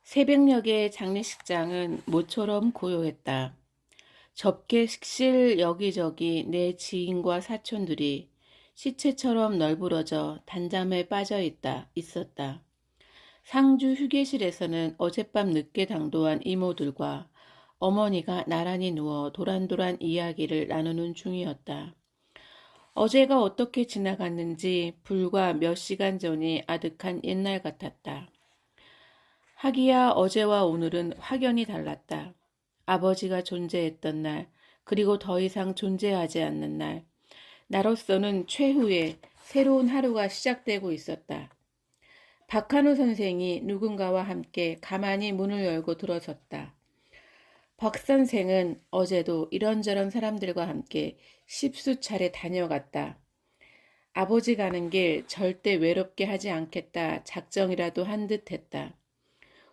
새벽녘의 장례식장은 모처럼 고요했다. 접객실 여기저기 내 지인과 사촌들이 시체처럼 널브러져 단잠에 있었다. 상주 휴게실에서는 어젯밤 늦게 당도한 이모들과 어머니가 나란히 누워 도란도란 이야기를 나누는 중이었다. 어제가 어떻게 지나갔는지 불과 몇 시간 전이 아득한 옛날 같았다. 하기야 어제와 오늘은 확연히 달랐다. 아버지가 존재했던 날, 그리고 더 이상 존재하지 않는 날, 나로서는 최후의 새로운 하루가 시작되고 있었다. 박한우 선생이 누군가와 함께 가만히 문을 열고 들어섰다. 박 선생은 어제도 이런저런 사람들과 함께 십수 차례 다녀갔다. 아버지 가는 길 절대 외롭게 하지 않겠다 작정이라도 한 듯 했다.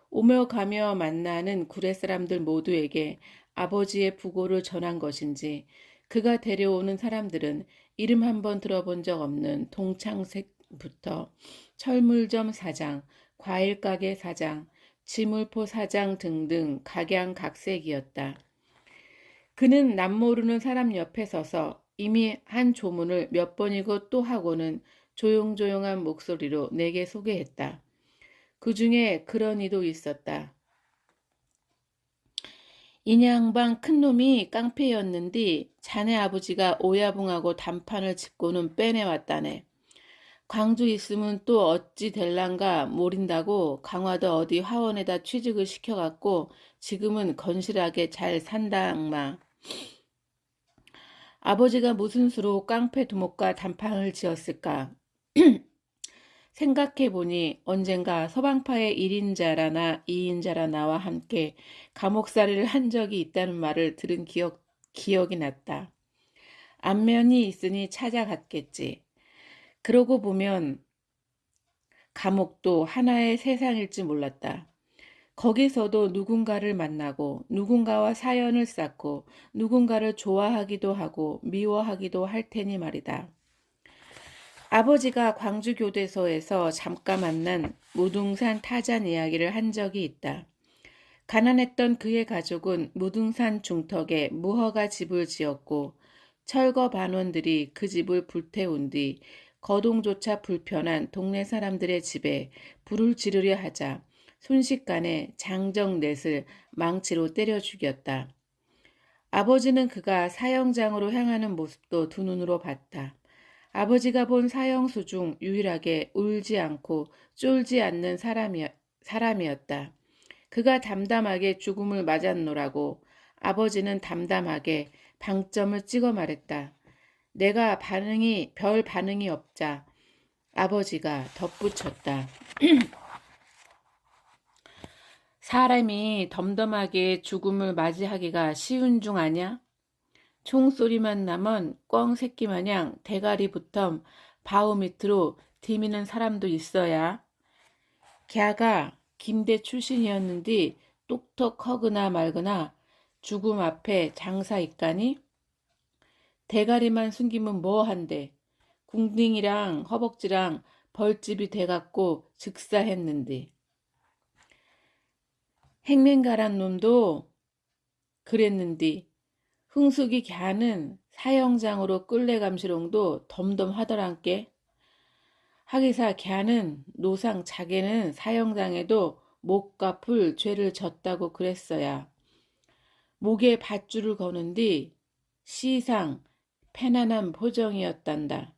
오며 가며 만나는 구례 사람들 모두에게 아버지의 부고를 전한 것인지 그가 데려오는 사람들은 이름 한번 들어본 적 없는 동창색부터 철물점 사장, 과일가게 사장, 지물포 사장 등등 각양각색이었다. 그는 남모르는 사람 옆에 서서 이미 한 조문을 몇 번이고 또 하고는 조용조용한 목소리로 내게 소개했다. 그 중에 그런 이도 있었다. 인양방 큰놈이 깡패였는데 자네 아버지가 오야붕하고 단판을 짚고는 빼내왔다네. 광주 있으면 또 어찌 될란가 모른다고 강화도 어디 화원에다 취직을 시켜갖고 지금은 건실하게 잘 산다앙마. 아버지가 무슨 수로 깡패 두목과 단판을 지었을까? 생각해보니 언젠가 서방파의 1인자라나 2인자라 나와 함께 감옥살이를 한 적이 있다는 말을 들은 기억이 났다. 안면이 있으니 찾아갔겠지. 그러고 보면 감옥도 하나의 세상일지 몰랐다. 거기서도 누군가를 만나고 누군가와 사연을 쌓고 누군가를 좋아하기도 하고 미워하기도 할 테니 말이다. 아버지가 광주교대소에서 잠깐 만난 무등산 타잔 이야기를 한 적이 있다. 가난했던 그의 가족은 무등산 중턱에 무허가 집을 지었고 철거 반원들이 그 집을 불태운 뒤 거동조차 불편한 동네 사람들의 집에 불을 지르려 하자 순식간에 장정넷을 망치로 때려 죽였다. 아버지는 그가 사형장으로 향하는 모습도 두 눈으로 봤다. 아버지가 본 사형수 중 유일하게 울지 않고 쫄지 않는 사람이었다. 그가 담담하게 죽음을 맞았노라고 아버지는 담담하게 방점을 찍어 말했다. 내가 별 반응이 없자 아버지가 덧붙였다. 사람이 덤덤하게 죽음을 맞이하기가 쉬운 중 아냐? 총소리만 나면 꿩 새끼 마냥 대가리부터 바우 밑으로 디미는 사람도 있어야. 걔가 김대 출신이었는데 똑똑하거나 말거나 죽음 앞에 장사 있가니? 대가리만 숨기면 뭐한데? 궁딩이랑 허벅지랑 벌집이 돼갖고 즉사했는데. 행맹가란 놈도 그랬는데 흥숙이 걔는 사형장으로 끌래감시롱도 덤덤하더란께. 하기사 걔는 노상 자기는 사형장에도 못 갚을 죄를 졌다고 그랬어야. 목에 밧줄을 거는디 시상 편안한 표정이었단다.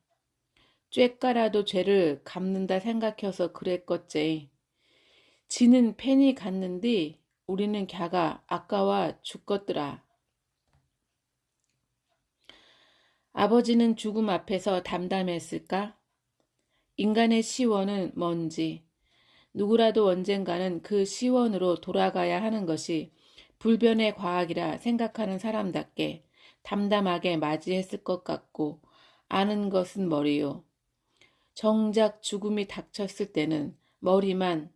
쬐까라도 죄를 갚는다 생각해서 그랬겠지. 지는 팬이 갔는디 우리는 걔가 아까워 죽겠더라. 아버지는 죽음 앞에서 담담했을까? 인간의 시원은 뭔지, 누구라도 언젠가는 그 시원으로 돌아가야 하는 것이 불변의 과학이라 생각하는 사람답게 담담하게 맞이했을 것 같고 아는 것은 머리요. 정작 죽음이 닥쳤을 때는 머리만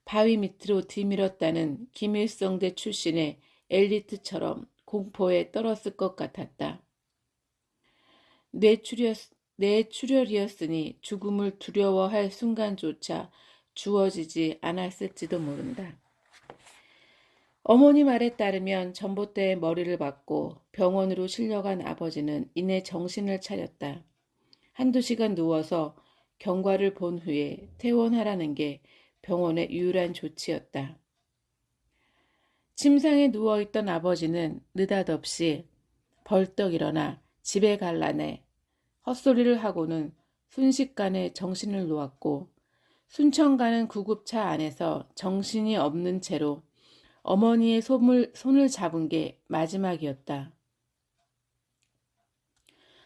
바위 밑으로 뒤밀었다는 김일성대 출신의 엘리트처럼 공포에 떨었을 것 같았다. 뇌출혈이었으니 죽음을 두려워할 순간조차 주어지지 않았을지도 모른다. 어머니 말에 따르면 전봇대에 머리를 박고 병원으로 실려간 아버지는 이내 정신을 차렸다. 한두 시간 누워서 경과를 본 후에 퇴원하라는 게 병원의 유일한 조치였다. 침상에 누워있던 아버지는 느닷없이 벌떡 일어나 집에 갈라내 헛소리를 하고는 순식간에 정신을 놓았고 순천 가는 구급차 안에서 정신이 없는 채로 어머니의 손을 잡은 게 마지막이었다.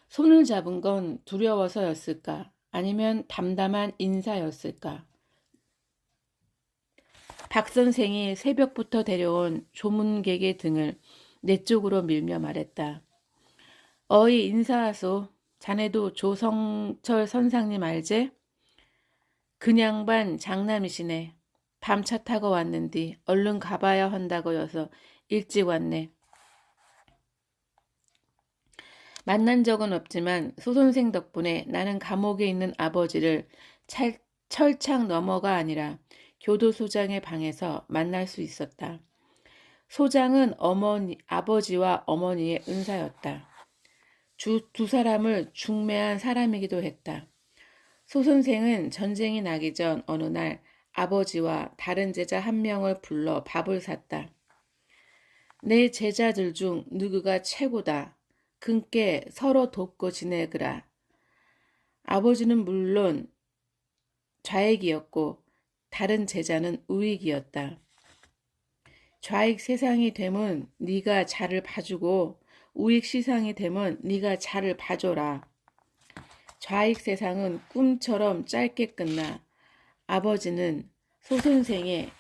손을 잡은 건 두려워서였을까? 아니면 담담한 인사였을까? 박 선생이 새벽부터 데려온 조문객의 등을 내 쪽으로 밀며 말했다. 어이 인사하소. 자네도 조성철 선상님 알제? 그냥반 장남이시네. 밤차 타고 왔는디 얼른 가봐야 한다고 여서 일찍 왔네. 만난 적은 없지만 소선생 덕분에 나는 감옥에 있는 아버지를 철창 너머가 아니라 교도소장의 방에서 만날 수 있었다. 소장은 아버지와 어머니의 은사였다. 두 사람을 중매한 사람이기도 했다. 소 선생은 전쟁이 나기 전 어느 날 아버지와 다른 제자 한 명을 불러 밥을 샀다. 내 제자들 중 누구가 최고다. 근께 서로 돕고 지내거라. 아버지는 물론 좌익이었고 다른 제자는 우익이었다. 좌익 세상이 되면 네가 자를 봐주고 우익 시상이 되면 네가 자를 봐줘라. 좌익 세상은 꿈처럼 짧게 끝나 아버지는 소선생의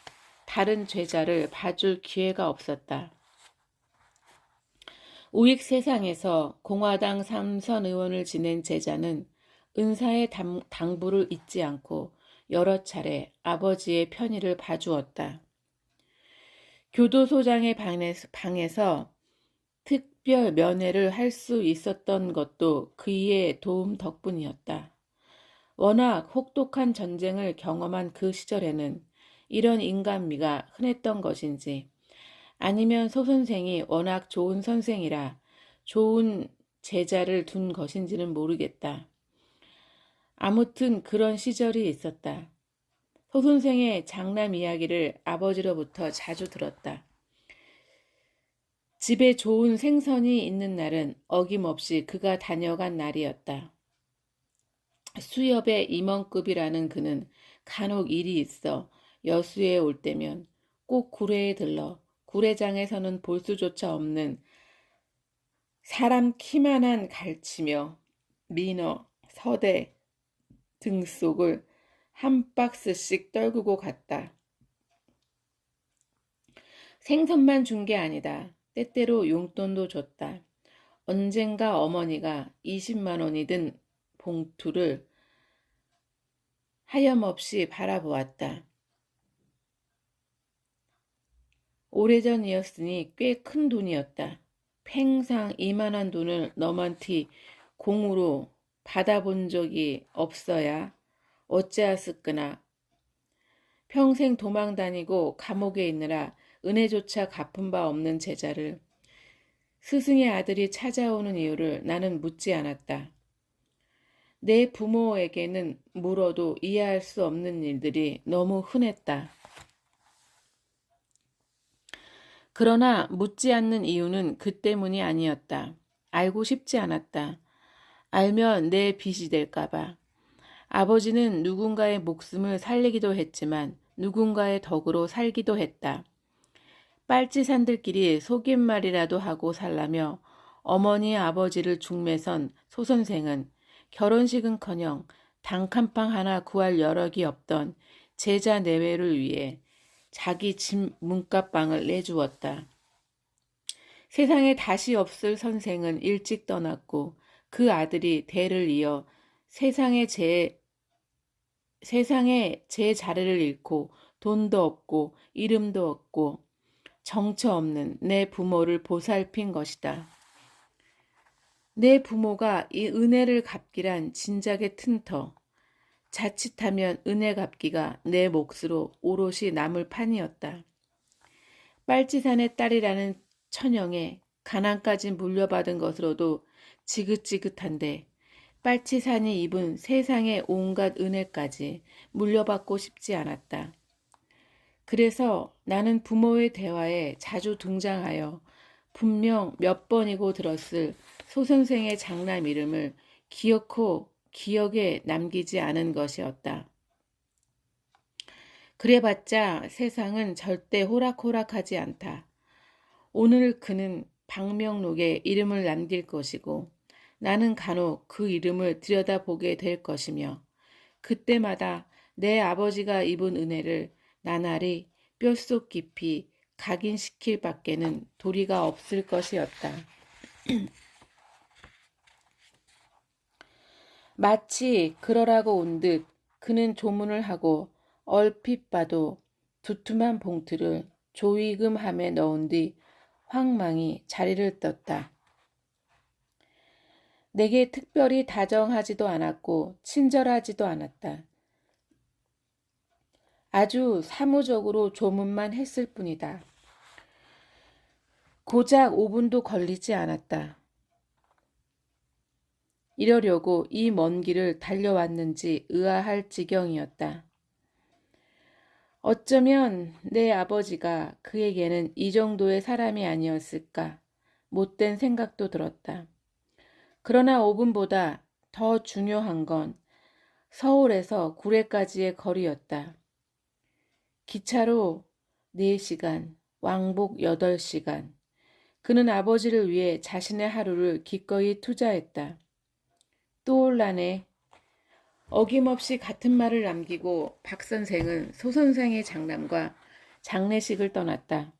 다른 제자를 봐줄 기회가 없었다. 우익 세상에서 공화당 3선 의원을 지낸 제자는 은사의 당부를 잊지 않고 여러 차례 아버지의 편의를 봐주었다. 교도소장의 방에서 특별 면회를 할 수 있었던 것도 그의 도움 덕분이었다. 워낙 혹독한 전쟁을 경험한 그 시절에는 이런 인간미가 흔했던 것인지 아니면 소 선생이 워낙 좋은 선생이라 좋은 제자를 둔 것인지는 모르겠다. 아무튼 그런 시절이 있었다. 소 선생의 장남 이야기를 아버지로부터 자주 들었다. 집에 좋은 생선이 있는 날은 어김없이 그가 다녀간 날이었다. 수협의 임원급이라는 그는 간혹 일이 있어 여수에 올 때면 꼭 구례에 들러 구례장에서는 볼 수조차 없는 사람 키만한 갈치며 민어, 서대 등 속을 한 박스씩 떨구고 갔다. 생선만 준 게 아니다. 때때로 용돈도 줬다. 언젠가 어머니가 20만 원이 든 봉투를 하염없이 바라보았다. 오래전이었으니 꽤 큰 돈이었다. 팽상 이만한 돈을 너만티 공으로 받아본 적이 없어야 어찌하였으나 평생 도망 다니고 감옥에 있느라 은혜조차 갚은 바 없는 제자를 스승의 아들이 찾아오는 이유를 나는 묻지 않았다. 내 부모에게는 물어도 이해할 수 없는 일들이 너무 흔했다. 그러나 묻지 않는 이유는 그 때문이 아니었다. 알고 싶지 않았다. 알면 내 빚이 될까봐. 아버지는 누군가의 목숨을 살리기도 했지만 누군가의 덕으로 살기도 했다. 빨치산들끼리 속임말이라도 하고 살라며 어머니 아버지를 중매선 소선생은 결혼식은커녕 단칸방 하나 구할 여력이 없던 제자 내외를 위해 자기 집 문갓방을 내주었다. 세상에 다시 없을 선생은 일찍 떠났고 그 아들이 대를 이어 세상에 제 자리를 잃고 돈도 없고 이름도 없고 정처 없는 내 부모를 보살핀 것이다. 내 부모가 이 은혜를 갚기란 진작에 튼터 자칫하면 은혜 갚기가 내 몫으로 오롯이 남을 판이었다. 빨치산의 딸이라는 천영에 가난까지 물려받은 것으로도 지긋지긋한데 빨치산이 입은 세상의 온갖 은혜까지 물려받고 싶지 않았다. 그래서 나는 부모의 대화에 자주 등장하여 분명 몇 번이고 들었을 소선생의 장남 이름을 기어코 기억에 남기지 않은 것이었다. 그래봤자 세상은 절대 호락호락하지 않다. 오늘 그는 방명록에 이름을 남길 것이고 나는 간혹 그 이름을 들여다보게 될 것이며 그때마다 내 아버지가 입은 은혜를 나날이 뼛속 깊이 각인시킬 밖에는 도리가 없을 것이었다. 마치 그러라고 온 듯 그는 조문을 하고 얼핏 봐도 두툼한 봉투를 조이금함에 넣은 뒤 황망히 자리를 떴다. 내게 특별히 다정하지도 않았고 친절하지도 않았다. 아주 사무적으로 조문만 했을 뿐이다. 고작 5분도 걸리지 않았다. 이러려고 이 먼 길을 달려왔는지 의아할 지경이었다. 어쩌면 내 아버지가 그에게는 이 정도의 사람이 아니었을까 못된 생각도 들었다. 그러나 5분보다 더 중요한 건 서울에서 구례까지의 거리였다. 기차로 4시간, 왕복 8시간. 그는 아버지를 위해 자신의 하루를 기꺼이 투자했다. 또 올라네. 어김없이 같은 말을 남기고 박 선생은 소 선생의 장남과 장례식장을 떠났다.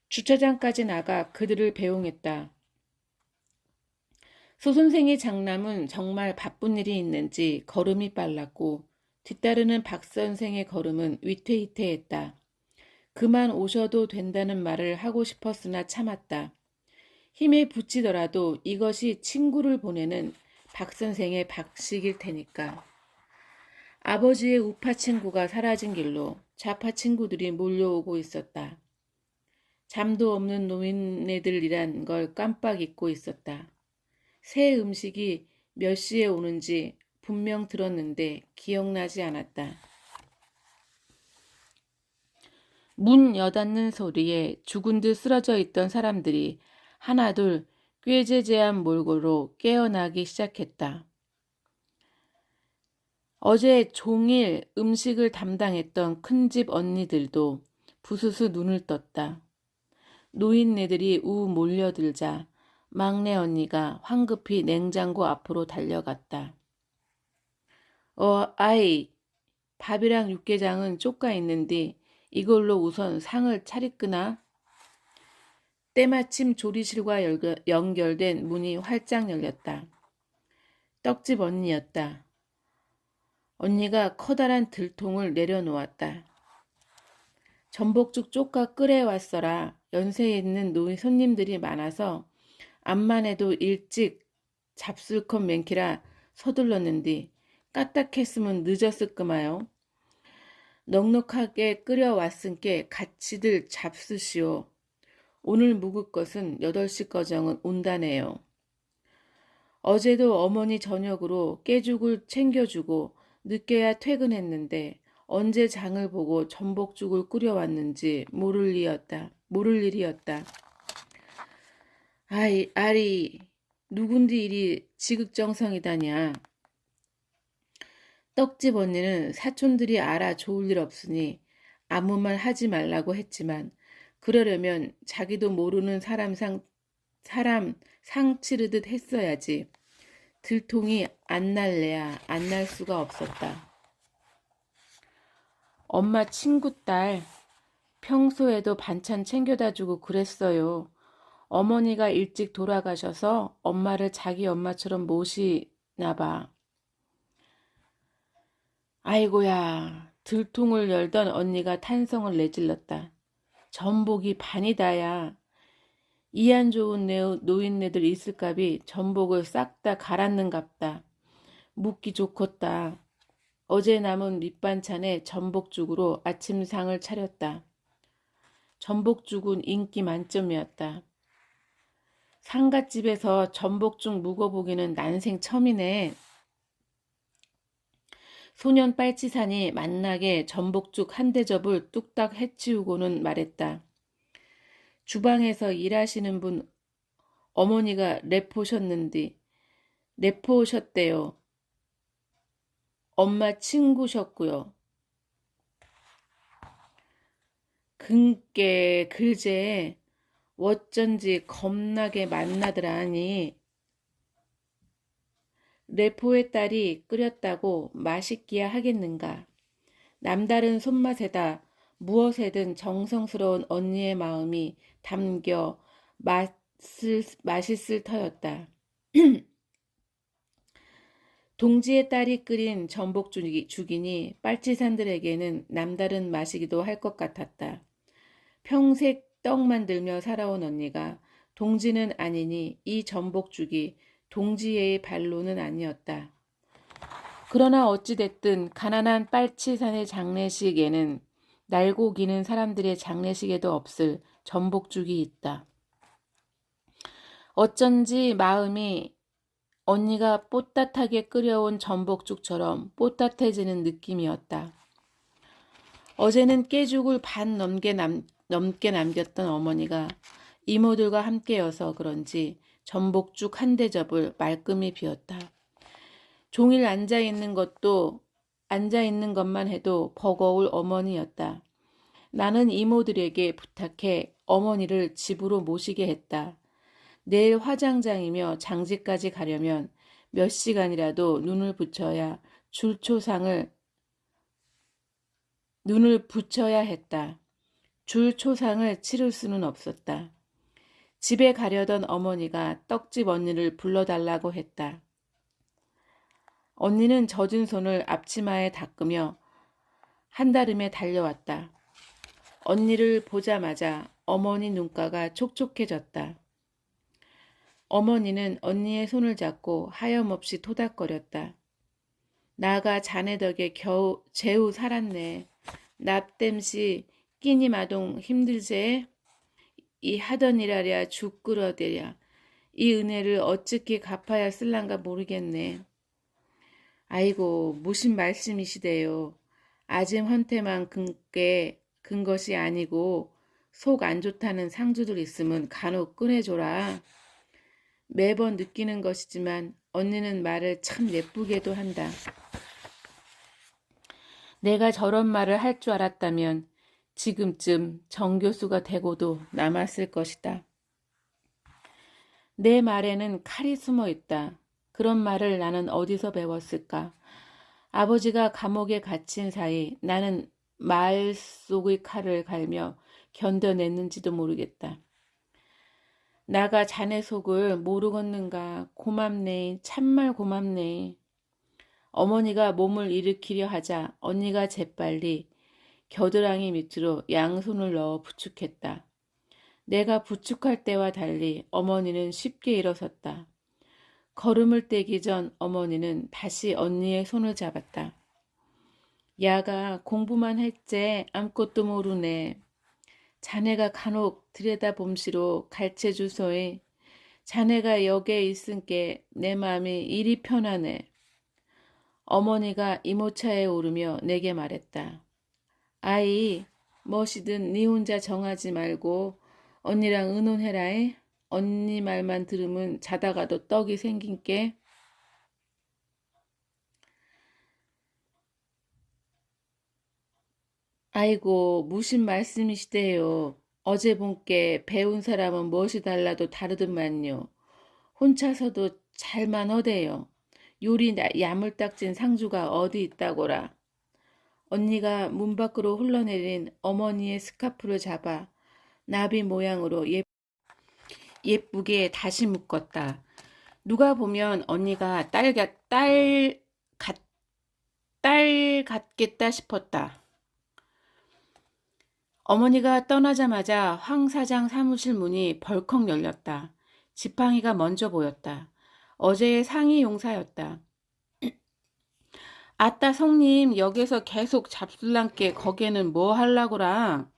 주차장까지 나가 그들을 배웅했다. 소 선생의 장남은 정말 바쁜 일이 있는지 걸음이 빨랐고 뒤따르는 박 선생의 걸음은 위태위태했다. 그만 오셔도 된다는 말을 하고 싶었으나 참았다. 힘에 부치더라도 이것이 친구를 보내는 박 선생의 박식일 테니까. 아버지의 우파 친구가 사라진 길로 좌파 친구들이 몰려오고 있었다. 잠도 없는 노인네들이란 걸 깜빡 잊고 있었다. 새 음식이 몇 시에 오는지 분명 들었는데 기억나지 않았다. 문 여닫는 소리에 죽은 듯 쓰러져 있던 사람들이 하나둘 꾀재재한 몰골로 깨어나기 시작했다. 어제 종일 음식을 담당했던 큰집 언니들도 부스스 눈을 떴다. 노인네들이 우 몰려들자 막내 언니가 황급히 냉장고 앞으로 달려갔다. 아이, 밥이랑 육개장은 쪼까 있는데 이걸로 우선 상을 차리끄나? 때마침 조리실과 연결된 문이 활짝 열렸다. 떡집 언니였다. 언니가 커다란 들통을 내려놓았다. 전복죽 쪼까 끓여왔어라. 연세 있는 노인 손님들이 많아서 암만 해도 일찍 잡술컷 맨키라 서둘렀는디 까딱했으면 늦었을 끄마요. 넉넉하게 끓여왔은께 같이들 잡수시오. 오늘 묵을 것은 8시 거정은 온다네요. 어제도 어머니 저녁으로 깨죽을 챙겨주고 늦게야 퇴근했는데 언제 장을 보고 전복죽을 끓여왔는지 모를 일이었다. 아리, 누군디 이리 지극정성이다냐. 떡집 언니는 사촌들이 알아 좋을 일 없으니 아무 말 하지 말라고 했지만 그러려면 자기도 모르는 사람 상 치르듯 했어야지. 들통이 안 날래야 안 날 수가 없었다. 엄마 친구 딸 평소에도 반찬 챙겨다 주고 그랬어요. 어머니가 일찍 돌아가셔서 엄마를 자기 엄마처럼 모시나 봐. 아이고야, 들통을 열던 언니가 탄성을 내질렀다. 전복이 반이다야. 이 안 좋은 노인네들 있을까비 전복을 싹 다 갈았는갑다. 묵기 좋겠다. 어제 남은 밑반찬에 전복죽으로 아침상을 차렸다. 전복죽은 인기 만점이었다. 상갓집에서 전복죽 묵어보기는 난생 처음이네. 소년 빨치산이 만나게 전복죽 한 대접을 뚝딱 해치우고는 말했다. 주방에서 일하시는 분 어머니가 래포 오셨대요. 엄마 친구셨고요. 근께 글제 어쩐지 겁나게 만나더라니. 래포의 딸이 끓였다고 맛있기야 하겠는가. 남다른 손맛에다 무엇에든 정성스러운 언니의 마음이 담겨 맛있을 터였다. 동지의 딸이 끓인 전복죽이니 빨치산들에게는 남다른 맛이기도 할 것 같았다. 평생 떡 만들며 살아온 언니가 동지는 아니니 이 전복죽이 동지의 발로는 아니었다. 그러나 어찌됐든 가난한 빨치산의 장례식에는 날고 기는 사람들의 장례식에도 없을 전복죽이 있다. 어쩐지 마음이 언니가 뽀따하게 끓여온 전복죽처럼 뽀따해지는 느낌이었다. 어제는 깨죽을 반 넘게 남겼던 어머니가 이모들과 함께여서 그런지 전복죽 한 대접을 말끔히 비웠다. 종일 앉아있는 것만 해도 버거울 어머니였다. 나는 이모들에게 부탁해 어머니를 집으로 모시게 했다. 내일 화장장이며 장지까지 가려면 몇 시간이라도 눈을 붙여야 했다. 줄초상을 치를 수는 없었다. 집에 가려던 어머니가 떡집 언니를 불러달라고 했다. 언니는 젖은 손을 앞치마에 닦으며 한다름에 달려왔다. 언니를 보자마자 어머니 눈가가 촉촉해졌다. 어머니는 언니의 손을 잡고 하염없이 토닥거렸다. 나가 자네 덕에 제우 살았네. 납땜시 끼니 마동 힘들제. 이 하던 일하랴 죽 끌어대랴. 이 은혜를 어찌게 갚아야 쓸란가 모르겠네. 아이고 무슨 말씀이시대요. 아짐 헌태만 근 것이 아니고 속 안 좋다는 상주들 있으면 간혹 꺼내줘라. 매번 느끼는 것이지만 언니는 말을 참 예쁘게도 한다. 내가 저런 말을 할 줄 알았다면 지금쯤 정교수가 되고도 남았을 것이다. 내 말에는 칼이 숨어 있다. 그런 말을 나는 어디서 배웠을까? 아버지가 감옥에 갇힌 사이 나는 말 속의 칼을 갈며 견뎌냈는지도 모르겠다. 나가 자네 속을 모르겠는가. 고맙네. 참말 고맙네. 어머니가 몸을 일으키려 하자 언니가 재빨리 겨드랑이 밑으로 양손을 넣어 부축했다. 내가 부축할 때와 달리 어머니는 쉽게 일어섰다. 걸음을 떼기 전 어머니는 다시 언니의 손을 잡았다. 야가 공부만 했제 아무것도 모르네. 자네가 간혹 들여다봄시로 갈채주소에 자네가 여기에 있은께 내 마음이 이리 편하네. 어머니가 이모차에 오르며 내게 말했다. 아이, 무엇이든 네 혼자 정하지 말고 언니랑 의논해라에. 언니 말만 들으면 자다가도 떡이 생긴께. 아이고 무슨 말씀이시대요. 어제 본께 배운 사람은 무엇이 달라도 다르더만요. 혼자서도 잘만 하대요. 요리 야물딱진 상주가 어디 있다고라. 언니가 문 밖으로 흘러내린 어머니의 스카프를 잡아 나비 모양으로 예쁘게 다시 묶었다. 누가 보면 언니가 딸 같겠다 싶었다. 어머니가 떠나자마자 황 사장 사무실 문이 벌컥 열렸다. 지팡이가 먼저 보였다. 어제의 상위 용사였다. 아따 성님 여기서 계속 잡술랑께 거기는 뭐 하려고라.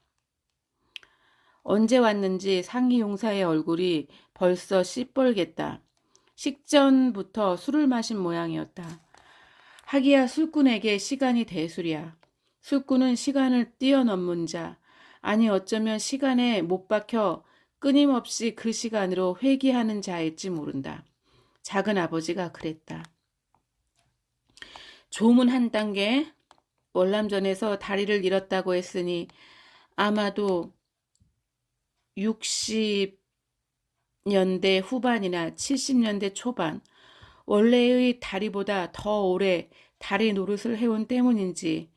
언제 왔는지 상희 용사의 얼굴이 벌써 씨뻘겠다. 식전부터 술을 마신 모양이었다. 하기야 술꾼에게 시간이 대수리야. 술꾼은 시간을 뛰어넘는 자, 아니 어쩌면 시간에 못 박혀 끊임없이 그 시간으로 회귀하는 자일지 모른다. 작은 아버지가 그랬다. 조문 한 단계, 월남전에서 다리를 잃었다고 했으니 아마도 60년대 후반이나 70년대 초반, 원래의 다리보다 더 오래 다리 노릇을 해온 때문인지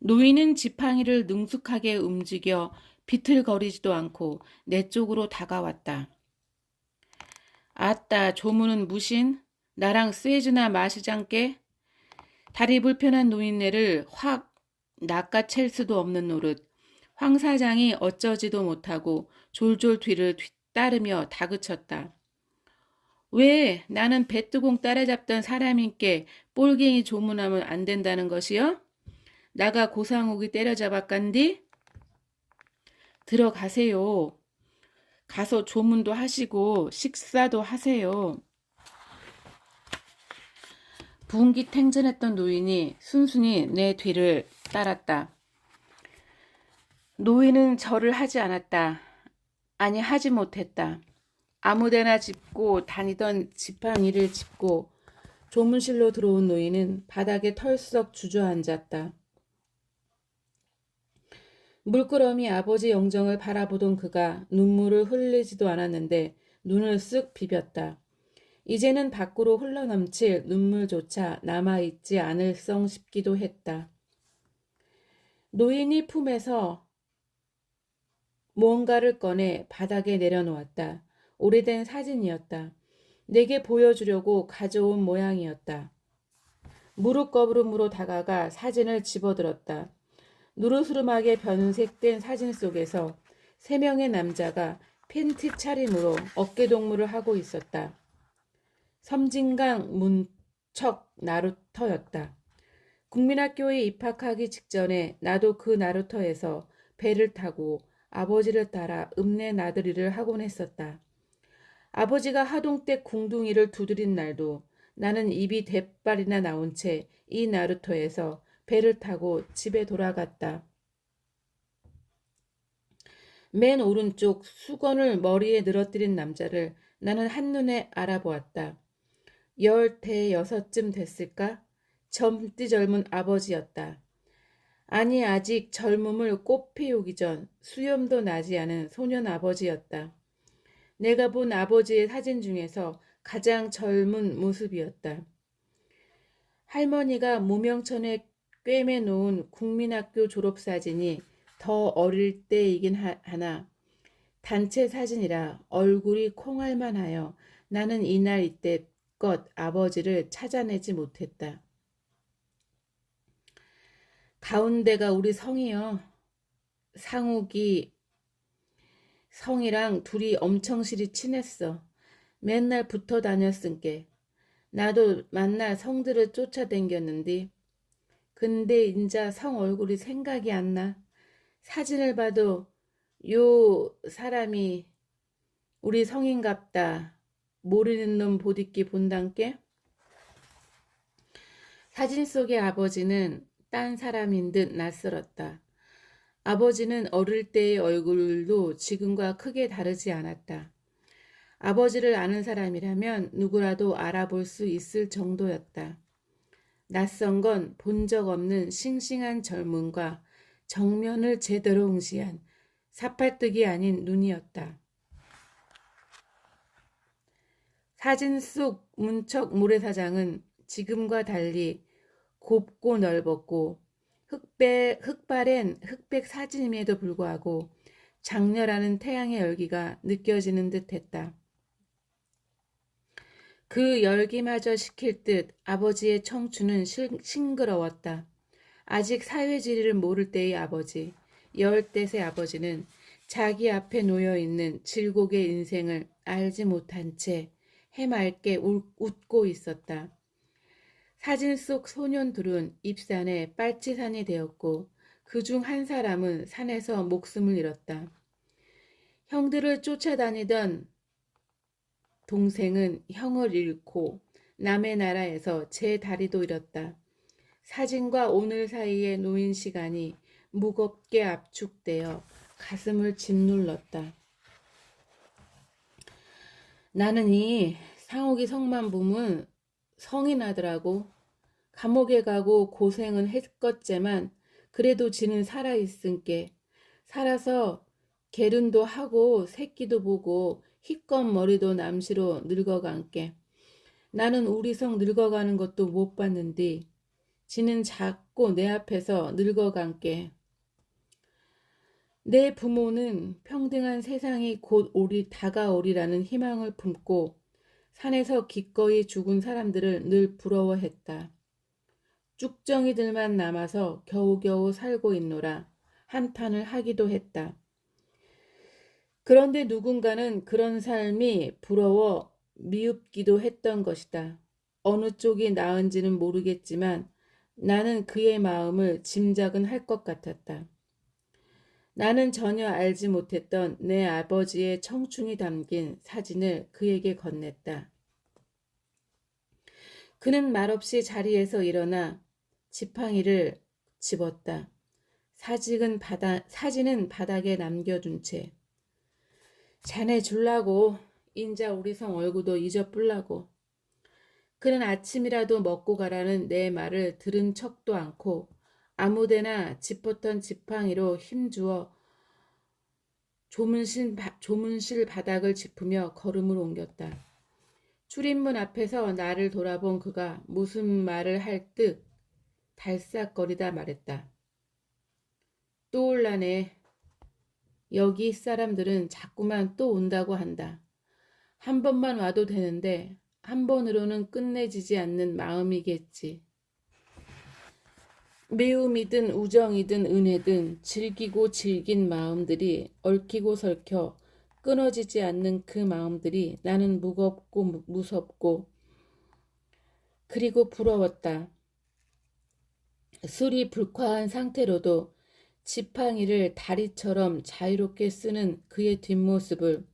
노인은 지팡이를 능숙하게 움직여 비틀거리지도 않고 내 쪽으로 다가왔다. 아따 조문은 무신? 나랑 쇠즈나 마시장께? 다리 불편한 노인네를 확 낚아챌 수도 없는 노릇 황 사장이 어쩌지도 못하고 졸졸 뒤를 뒤따르며 다그쳤다. 왜 나는 배뚜공 따라잡던 사람인께 꼴갱이 조문하면 안 된다는 것이요? 나가 고상욱이 때려잡았간디? 들어가세요. 가서 조문도 하시고 식사도 하세요. 분기탱전했던 노인이 순순히 내 뒤를 따랐다. 노인은 절을 하지 않았다. 아니 하지 못했다. 아무데나 짚고 다니던 지팡이를 짚고 조문실로 들어온 노인은 바닥에 털썩 주저앉았다. 물끄러미 아버지 영정을 바라보던 그가 눈물을 흘리지도 않았는데 눈을 쓱 비볐다. 이제는 밖으로 흘러넘칠 눈물조차 남아있지 않을성 싶기도 했다. 노인이 품에서 무언가를 꺼내 바닥에 내려놓았다. 오래된 사진이었다. 내게 보여주려고 가져온 모양이었다. 무릎거부름으로 다가가 사진을 집어들었다. 누르스름하게 변색된 사진 속에서 3명의 남자가 팬티 차림으로 어깨동무를 하고 있었다. 섬진강 문척 나루터였다. 국민학교에 입학하기 직전에 나도 그 나루터에서 배를 타고 아버지를 따라 읍내 나들이를 하곤 했었다. 아버지가 하동댁 궁둥이를 두드린 날도 나는 입이 대빨이나 나온 채 이 나루터에서 배를 타고 집에 돌아갔다. 맨 오른쪽 수건을 머리에 늘어뜨린 남자를 나는 한눈에 알아보았다. 16쯤 됐을까? 젊디 젊은 아버지였다. 아니 아직 젊음을 꽃 피우기 전 수염도 나지 않은 소년 아버지였다. 내가 본 아버지의 사진 중에서 가장 젊은 모습이었다. 할머니가 무명천에 꿰매놓은 국민학교 졸업사진이 더 어릴 때이긴 하나 단체 사진이라 얼굴이 콩알만하여 나는 이날 이때껏 아버지를 찾아내지 못했다. 가운데가 우리 성이요. 상욱이 성이랑 둘이 엄청 실이 친했어. 맨날 붙어 다녔은께. 나도 만날 성들을 쫓아댕겼는데 근데 인자 성 얼굴이 생각이 안 나. 사진을 봐도 요 사람이 우리 성인갑다. 모르는 놈 보디끼 본단께. 사진 속의 아버지는 딴 사람인 듯 낯설었다. 아버지는 어릴 때의 얼굴도 지금과 크게 다르지 않았다. 아버지를 아는 사람이라면 누구라도 알아볼 수 있을 정도였다. 낯선 건 본 적 없는 싱싱한 젊음과 정면을 제대로 응시한 사팔뜨기 아닌 눈이었다. 사진 속 문척 모래사장은 지금과 달리 곱고 넓었고 흑발엔 흑백 사진임에도 불구하고 장렬하는 태양의 열기가 느껴지는 듯했다. 그 열기마저 식힐 듯 아버지의 청춘은 싱그러웠다. 아직 사회지리를 모를 때의 아버지, 10대의 아버지는 자기 앞에 놓여있는 질곡의 인생을 알지 못한 채 해맑게 웃고 있었다. 사진 속 소년 둘은 입산에 빨치산이 되었고 그 중 한 사람은 산에서 목숨을 잃었다. 형들을 쫓아다니던 동생은 형을 잃고 남의 나라에서 제 다리도 잃었다. 사진과 오늘 사이에 놓인 시간이 무겁게 압축되어 가슴을 짓눌렀다. 나는 이 상옥이 성만 보면 성이 나더라고. 감옥에 가고 고생은 했겠지만 그래도 지는 살아있은께 살아서 게른도 하고 새끼도 보고 희껏 머리도 남시로 늙어간께 나는 우리 성 늙어가는 것도 못 봤는데 지는 자꾸 내 앞에서 늙어간께 내 부모는 평등한 세상이 곧 다가오리라는 희망을 품고 산에서 기꺼이 죽은 사람들을 늘 부러워했다. 쭉정이들만 남아서 겨우겨우 살고 있노라 한탄을 하기도 했다. 그런데 누군가는 그런 삶이 부러워 미흡기도 했던 것이다. 어느 쪽이 나은지는 모르겠지만 나는 그의 마음을 짐작은 할 것 같았다. 나는 전혀 알지 못했던 내 아버지의 청춘이 담긴 사진을 그에게 건넸다. 그는 말없이 자리에서 일어나 지팡이를 집었다. 사진은 바닥에 남겨둔 채 자네 줄라고 인자 우리 성 얼굴도 잊어뿔라고. 그는 아침이라도 먹고 가라는 내 말을 들은 척도 않고 아무데나 짚었던 지팡이로 힘주어 조문실 바닥을 짚으며 걸음을 옮겼다. 출입문 앞에서 나를 돌아본 그가 무슨 말을 할 듯 달싹거리다 말했다. 또 올라네. 여기 사람들은 자꾸만 또 온다고 한다. 한 번만 와도 되는데 한 번으로는 끝내지지 않는 마음이겠지. 미움이든 우정이든 은혜든 즐기고 질긴 마음들이 얽히고 설켜 끊어지지 않는 그 마음들이 나는 무겁고 무섭고 그리고 부러웠다. 술이 불쾌한 상태로도 지팡이를 다리처럼 자유롭게 쓰는 그의 뒷모습을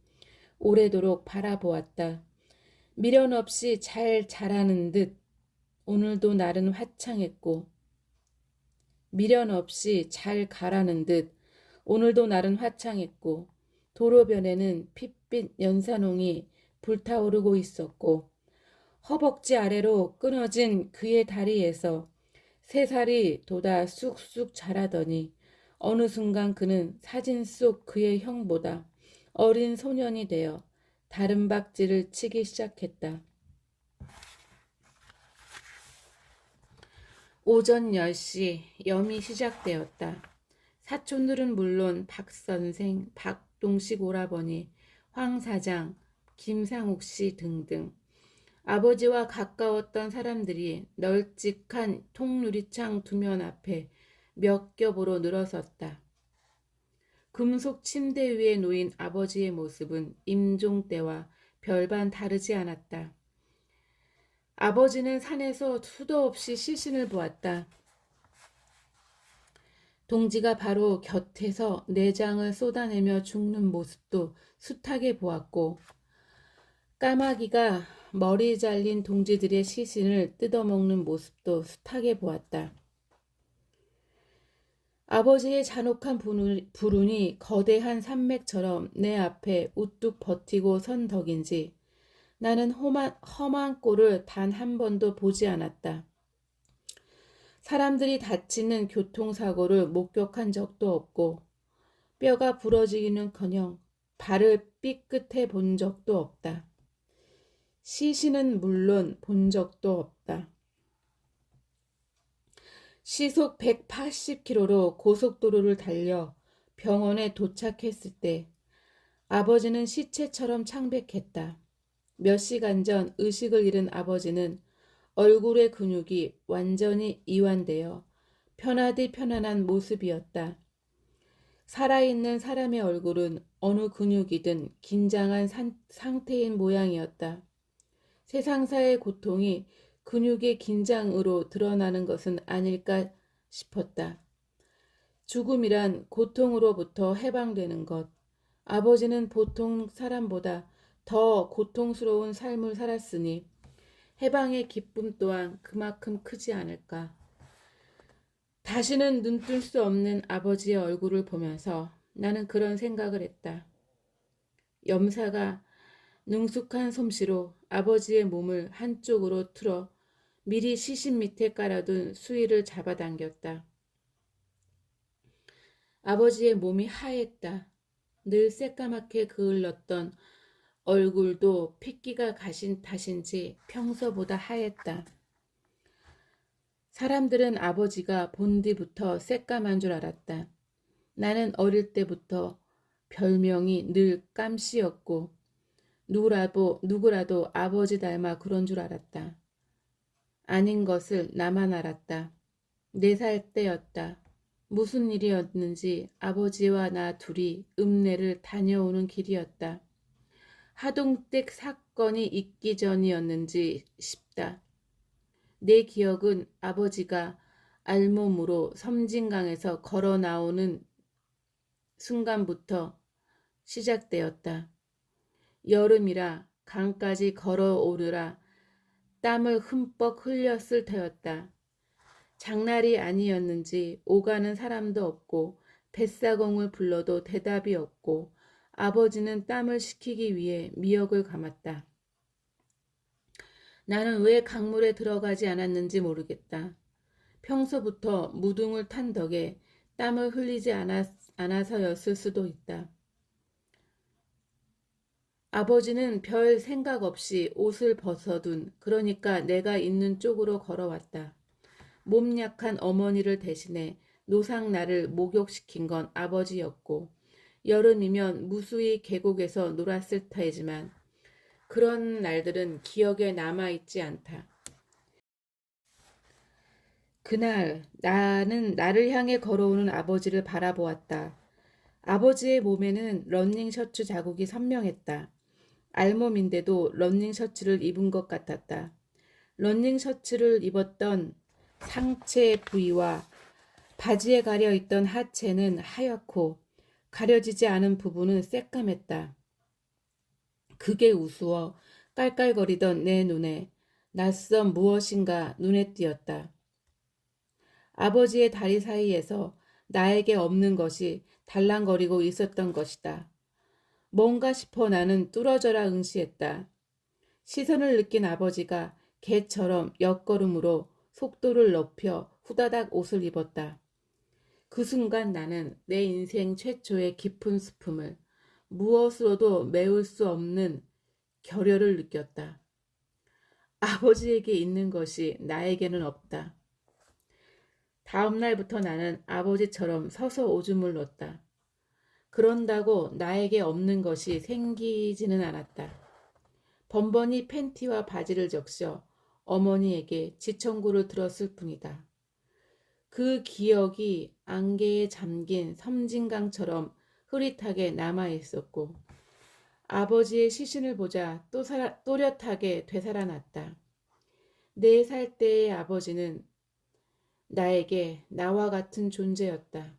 오래도록 바라보았다. 미련 없이 잘 자라는 듯 오늘도 날은 화창했고 미련 없이 잘 가라는 듯 오늘도 날은 화창했고 도로변에는 핏빛 연산홍이 불타오르고 있었고 허벅지 아래로 끊어진 그의 다리에서 새살이 돋아 쑥쑥 자라더니 어느 순간 그는 사진 속 그의 형보다 어린 소년이 되어 다른박질을 치기 시작했다. 오전 10시 염이 시작되었다. 사촌들은 물론 박 선생, 박동식 오라버니, 황 사장, 김상욱 씨 등등 아버지와 가까웠던 사람들이 널찍한 통유리창 두면 앞에 몇 겹으로 늘어섰다. 금속 침대 위에 놓인 아버지의 모습은 임종 때와 별반 다르지 않았다. 아버지는 산에서 수도 없이 시신을 보았다. 동지가 바로 곁에서 내장을 쏟아내며 죽는 모습도 숱하게 보았고 까마귀가 머리 잘린 동지들의 시신을 뜯어먹는 모습도 숱하게 보았다. 아버지의 잔혹한 불운이 거대한 산맥처럼 내 앞에 우뚝 버티고 선 덕인지 나는 험한 꼴을 단 한 번도 보지 않았다. 사람들이 다치는 교통사고를 목격한 적도 없고 뼈가 부러지기는커녕 발을 삐끗해 본 적도 없다. 시신은 물론 본 적도 없다. 시속 180km로 고속도로를 달려 병원에 도착했을 때 아버지는 시체처럼 창백했다. 몇 시간 전 의식을 잃은 아버지는 얼굴의 근육이 완전히 이완되어 편하디 편안한 모습이었다. 살아있는 사람의 얼굴은 어느 근육이든 긴장한 상태인 모양이었다. 세상사의 고통이 근육의 긴장으로 드러나는 것은 아닐까 싶었다. 죽음이란 고통으로부터 해방되는 것. 아버지는 보통 사람보다 더 고통스러운 삶을 살았으니 해방의 기쁨 또한 그만큼 크지 않을까. 다시는 눈뜰 수 없는 아버지의 얼굴을 보면서 나는 그런 생각을 했다. 염사가 능숙한 솜씨로 아버지의 몸을 한쪽으로 틀어 미리 시신 밑에 깔아둔 수의를 잡아당겼다. 아버지의 몸이 하했다. 늘 새까맣게 그을렀던 얼굴도 핏기가 가신 탓인지 평소보다 하였다. 사람들은 아버지가 본 뒤부터 새까만 줄 알았다. 나는 어릴 때부터 별명이 늘 깜씨였고 누구라도 아버지 닮아 그런 줄 알았다. 아닌 것을 나만 알았다. 4살 때였다. 무슨 일이었는지 아버지와 나 둘이 읍내를 다녀오는 길이었다. 하동댁 사건이 있기 전이었는지 싶다. 내 기억은 아버지가 알몸으로 섬진강에서 걸어 나오는 순간부터 시작되었다. 여름이라 강까지 걸어오르라 땀을 흠뻑 흘렸을 터였다. 장날이 아니었는지 오가는 사람도 없고 뱃사공을 불러도 대답이 없고 아버지는 땀을 식히기 위해 미역을 감았다. 나는 왜 강물에 들어가지 않았는지 모르겠다. 평소부터 무등을 탄 덕에 땀을 흘리지 않아서였을 수도 있다. 아버지는 별 생각 없이 옷을 벗어둔, 그러니까 내가 있는 쪽으로 걸어왔다. 몸 약한 어머니를 대신해 노상 나를 목욕시킨 건 아버지였고 여름이면 무수히 계곡에서 놀았을 터이지만 그런 날들은 기억에 남아있지 않다. 그날 나는 나를 향해 걸어오는 아버지를 바라보았다. 아버지의 몸에는 러닝 셔츠 자국이 선명했다. 알몸인데도 러닝 셔츠를 입은 것 같았다. 러닝 셔츠를 입었던 상체 부위와 바지에 가려있던 하체는 하얗고 가려지지 않은 부분은 새까맸다. 그게 우스워 깔깔거리던 내 눈에 낯선 무엇인가 눈에 띄었다. 아버지의 다리 사이에서 나에게 없는 것이 달랑거리고 있었던 것이다. 뭔가 싶어 나는 뚫어져라 응시했다. 시선을 느낀 아버지가 개처럼 옆걸음으로 속도를 높여 후다닥 옷을 입었다. 그 순간 나는 내 인생 최초의 깊은 슬픔을 무엇으로도 메울 수 없는 결여를 느꼈다. 아버지에게 있는 것이 나에게는 없다. 다음 날부터 나는 아버지처럼 서서 오줌을 넣었다. 그런다고 나에게 없는 것이 생기지는 않았다. 번번이 팬티와 바지를 적셔 어머니에게 지청구를 들었을 뿐이다. 그 기억이 안개에 잠긴 섬진강처럼 흐릿하게 남아있었고 아버지의 시신을 보자 또렷하게 되살아났다. 4살 때의 아버지는 나에게 나와 같은 존재였다.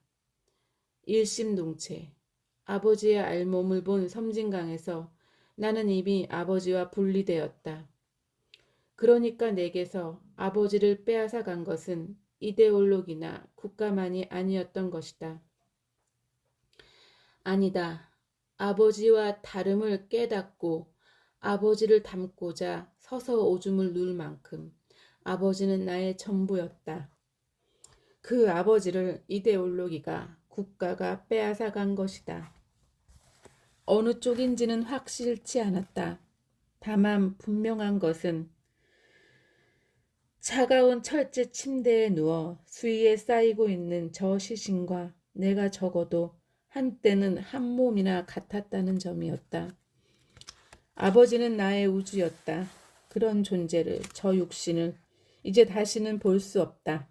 일심동체. 아버지의 알몸을 본 섬진강에서 나는 이미 아버지와 분리되었다. 그러니까 내게서 아버지를 빼앗아 간 것은 이데올로기나 국가만이 아니었던 것이다. 아니다. 아버지와 다름을 깨닫고 아버지를 닮고자 서서 오줌을 누울 만큼 아버지는 나의 전부였다. 그 아버지를 이데올로기가 국가가 빼앗아 간 것이다. 어느 쪽인지는 확실치 않았다. 다만 분명한 것은 차가운 철제 침대에 누워 수위에 쌓이고 있는 저 시신과 내가 적어도 한때는 한 몸이나 같았다는 점이었다. 아버지는 나의 우주였다. 그런 존재를, 저 육신을 이제 다시는 볼 수 없다.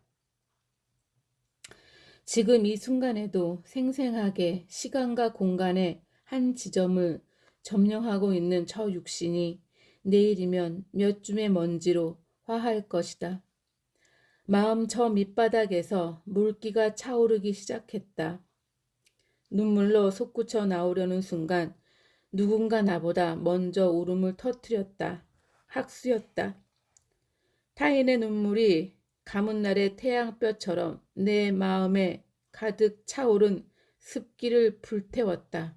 지금 이 순간에도 생생하게 시간과 공간의 한 지점을 점령하고 있는 저 육신이 내일이면 몇 줌의 먼지로 화할 것이다. 마음 저 밑바닥에서 물기가 차오르기 시작했다. 눈물로 솟구쳐 나오려는 순간 누군가 나보다 먼저 울음을 터뜨렸다. 학수였다. 타인의 눈물이 가문 날의 태양볕처럼 내 마음에 가득 차오른 습기를 불태웠다.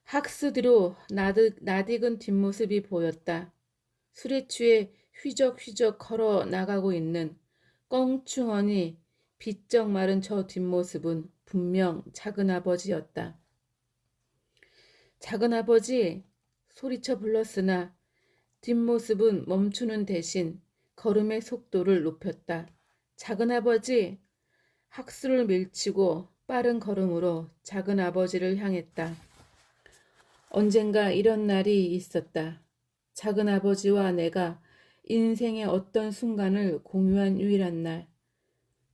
학수 뒤로 낯익은 뒷모습이 보였다. 술에 취해 휘적휘적 걸어 나가고 있는 껑충하니 비쩍 마른 저 뒷모습은 분명 작은아버지였다. 작은아버지, 소리쳐 불렀으나 뒷모습은 멈추는 대신 걸음의 속도를 높였다. 작은아버지, 학수를 밀치고 빠른 걸음으로 작은아버지를 향했다. 언젠가 이런 날이 있었다. 작은아버지와 내가 인생의 어떤 순간을 공유한 유일한 날.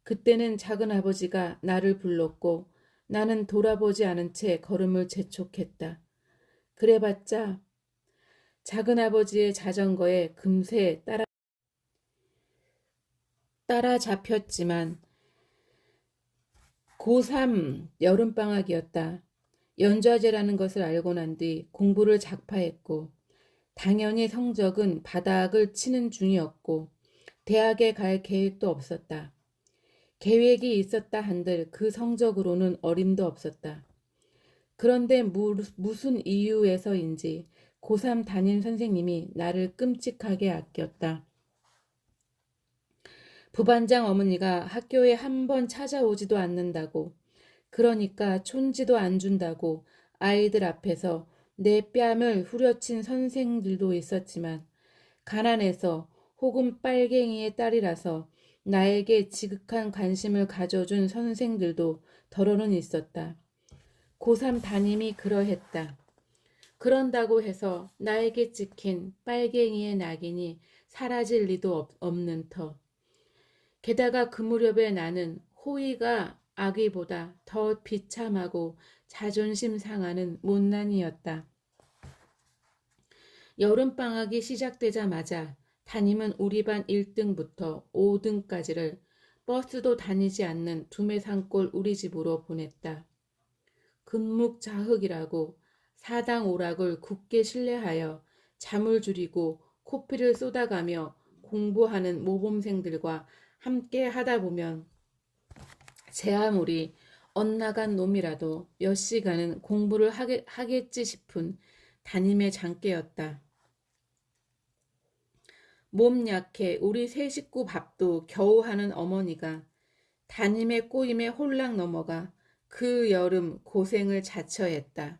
그때는 작은아버지가 나를 불렀고 나는 돌아보지 않은 채 걸음을 재촉했다. 그래봤자 작은아버지의 자전거에 금세 따라잡혔지만 고3 여름방학이었다. 연좌제라는 것을 알고 난 뒤 공부를 작파했고 당연히 성적은 바닥을 치는 중이었고 대학에 갈 계획도 없었다. 계획이 있었다 한들 그 성적으로는 어림도 없었다. 그런데 무슨 이유에서인지 고3 담임 선생님이 나를 끔찍하게 아꼈다. 부반장 어머니가 학교에 한 번 찾아오지도 않는다고, 그러니까 촌지도 안 준다고 아이들 앞에서 내 뺨을 후려친 선생들도 있었지만 가난해서 혹은 빨갱이의 딸이라서 나에게 지극한 관심을 가져준 선생들도 더러는 있었다. 고3 담임이 그러했다. 그런다고 해서 나에게 찍힌 빨갱이의 낙인이 사라질 리도 없는 터. 게다가 그 무렵에 나는 호의가 악의보다 더 비참하고 자존심 상하는 못난이였다. 여름방학이 시작되자마자 담임은 우리 반 1등부터 5등까지를 버스도 다니지 않는 두메산골 우리 집으로 보냈다. 근묵자흑이라고 사당 오락을 굳게 신뢰하여 잠을 줄이고 코피를 쏟아가며 공부하는 모범생들과 함께 하다 보면 제 아무리 엇나간 놈이라도 몇 시간은 공부를 하겠지 싶은 담임의 장깨였다. 몸 약해 우리 세 식구 밥도 겨우 하는 어머니가 담임의 꼬임에 홀랑 넘어가 그 여름 고생을 자처했다.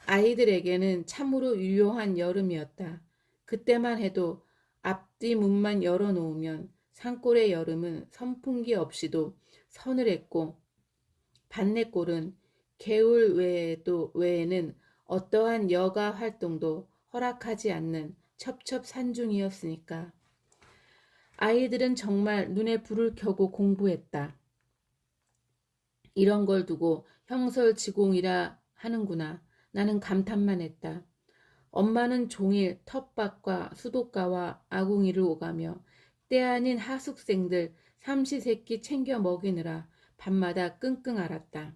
아이들에게는 참으로 유용한 여름이었다. 그때만 해도 앞뒤 문만 열어놓으면 산골의 여름은 선풍기 없이도 서늘했고 반내골은 개울 외에는 어떠한 여가 활동도 허락하지 않는 첩첩산중이었으니까. 아이들은 정말 눈에 불을 켜고 공부했다. 이런 걸 두고 형설지공이라 하는구나. 나는 감탄만 했다. 엄마는 종일 텃밭과 수도가와 아궁이를 오가며 때 아닌 하숙생들 삼시세끼 챙겨 먹이느라 밤마다 끙끙 앓았다.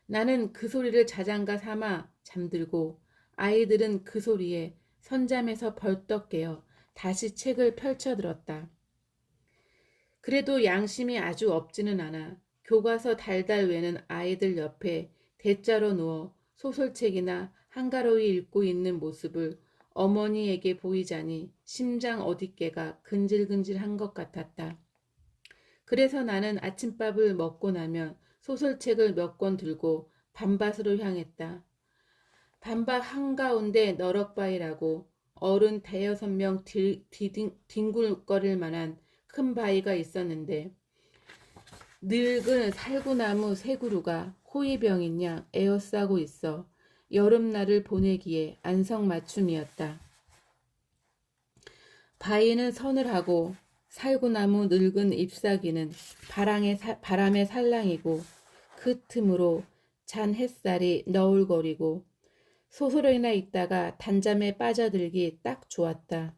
나는 그 소리를 자장가 삼아 잠들고 아이들은 그 소리에 선잠에서 벌떡 깨어 다시 책을 펼쳐들었다. 그래도 양심이 아주 없지는 않아 교과서 달달 외는 아이들 옆에 대자로 누워 소설책이나 한가로이 읽고 있는 모습을 어머니에게 보이자니 심장 어디께가 근질근질한 것 같았다. 그래서 나는 아침밥을 먹고 나면 소설책을 몇 권 들고 밤밭으로 향했다. 밤밭 한가운데 너럭바위라고 어른 대여섯 명 뒹굴거릴 만한 큰 바위가 있었는데 늙은 살구나무 세 그루가 호위병인 양 에어싸고 있어 여름날을 보내기에 안성맞춤이었다. 바위는 서늘하고 살구나무 늙은 잎사귀는 바람에 살랑이고 그 틈으로 잔 햇살이 너울거리고 소설이나 읽다가 단잠에 빠져들기 딱 좋았다.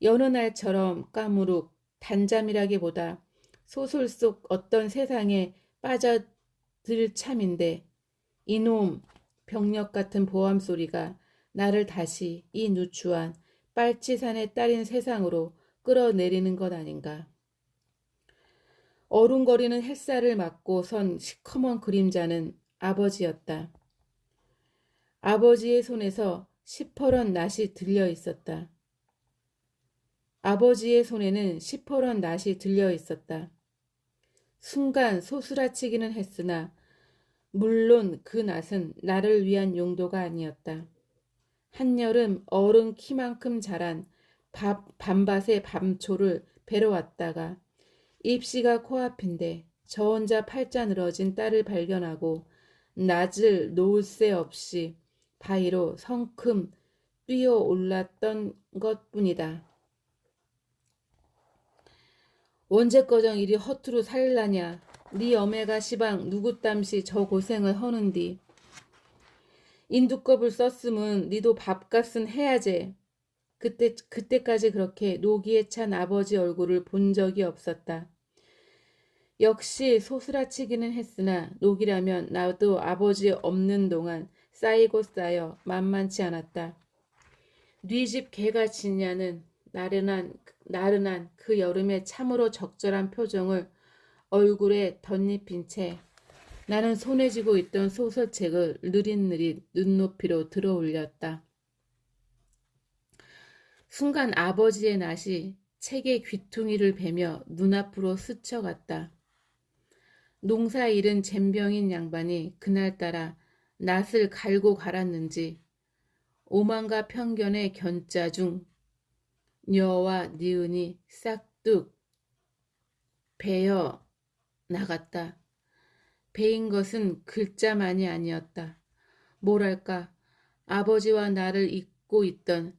여느 날처럼 까무룩 단잠이라기보다 소설 속 어떤 세상에 빠져들 참인데 이놈 병력 같은 보암 소리가 나를 다시 이 누추한 빨치산에 딸린 세상으로 끌어내리는 것 아닌가. 어른거리는 햇살을 맞고 선 시커먼 그림자는 아버지였다. 아버지의 손에서 시퍼런 낫이 들려 있었다. 아버지의 손에는 시퍼런 낫이 들려 있었다. 순간 소스라치기는 했으나 물론 그 낫은 나를 위한 용도가 아니었다. 한여름 어른 키만큼 자란 밤밭의 밤초를 베러 왔다가 입시가 코앞인데 저 혼자 팔자 늘어진 딸을 발견하고 낫을 놓을 새 없이 바위로 성큼 뛰어 올랐던 것뿐이다. 언제꺼정 이리 허투루 살라냐. 네 어매가 시방 누구 땀시 저 고생을 허는디. 인두껍을 썼으면 니도 밥값은 해야제. 그때까지 그렇게 노기에 찬 아버지 얼굴을 본 적이 없었다. 역시 소스라치기는 했으나 녹이라면 나도 아버지 없는 동안 쌓이고 쌓여 만만치 않았다. 네 집 개가 짖냐는 나른한 그 여름의 참으로 적절한 표정을 얼굴에 덧입힌 채 나는 손에 쥐고 있던 소설책을 느릿느릿 눈높이로 들어 올렸다. 순간 아버지의 낫이 책의 귀퉁이를 베며 눈앞으로 스쳐갔다. 농사 일은 젬병인 양반이 그날따라 낫을 갈고 갈았는지 오만과 편견의 견자 중 녀와 니은이 싹둑 베어 나갔다. 베인 것은 글자만이 아니었다. 뭐랄까 아버지와 나를 잇고 있던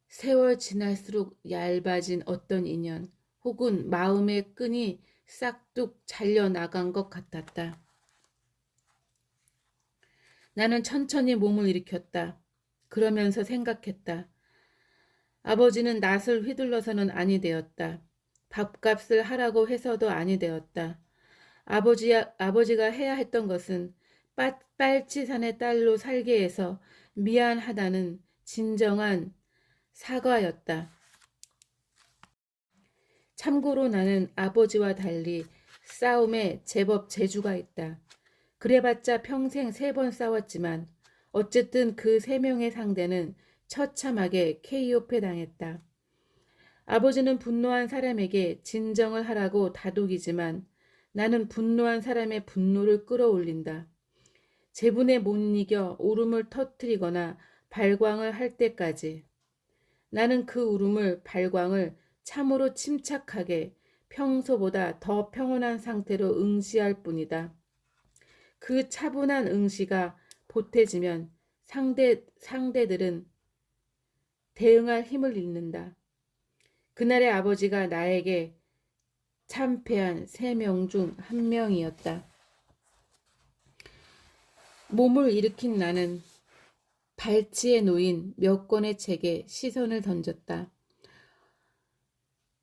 세월 지날수록 얇아진 어떤 인연 혹은 마음의 끈이 싹둑 잘려나간 것 같았다. 나는 천천히 몸을 일으켰다. 그러면서 생각했다. 아버지는 낫을 휘둘러서는 아니 되었다. 밥값을 하라고 해서도 아니 되었다. 아버지가 해야 했던 것은 빨치산의 딸로 살게 해서 미안하다는 진정한 사과였다. 참고로 나는 아버지와 달리 싸움에 제법 재주가 있다. 그래봤자 평생 3번 싸웠지만 어쨌든 그 3명의 상대는 처참하게 KO패 당했다. 아버지는 분노한 사람에게 진정을 하라고 다독이지만 나는 분노한 사람의 분노를 끌어올린다. 제분에 못 이겨 울음을 터뜨리거나 발광을 할 때까지. 나는 그 울음을 발광을 참으로 침착하게 평소보다 더 평온한 상태로 응시할 뿐이다. 그 차분한 응시가 보태지면 상대들은 대응할 힘을 잃는다. 그날의 아버지가 나에게 참패한 3명 중 1명이었다. 몸을 일으킨 나는 발치에 놓인 몇 권의 책에 시선을 던졌다.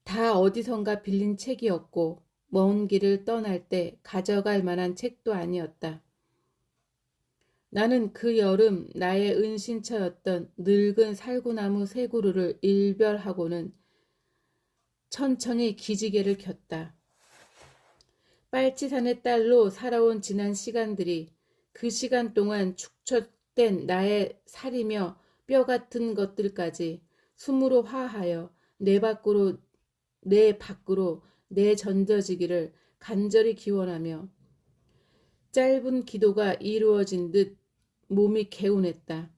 다 어디선가 빌린 책이었고 먼 길을 떠날 때 가져갈 만한 책도 아니었다. 나는 그 여름 나의 은신처였던 늙은 살구나무 3그루를 일별하고는 천천히 기지개를 켰다. 빨치산의 딸로 살아온 지난 시간들이 그 시간 동안 축적된 나의 살이며 뼈 같은 것들까지 숨으로 화하여 내 밖으로 내전져지기를 간절히 기원하며 짧은 기도가 이루어진 듯 몸이 개운했다.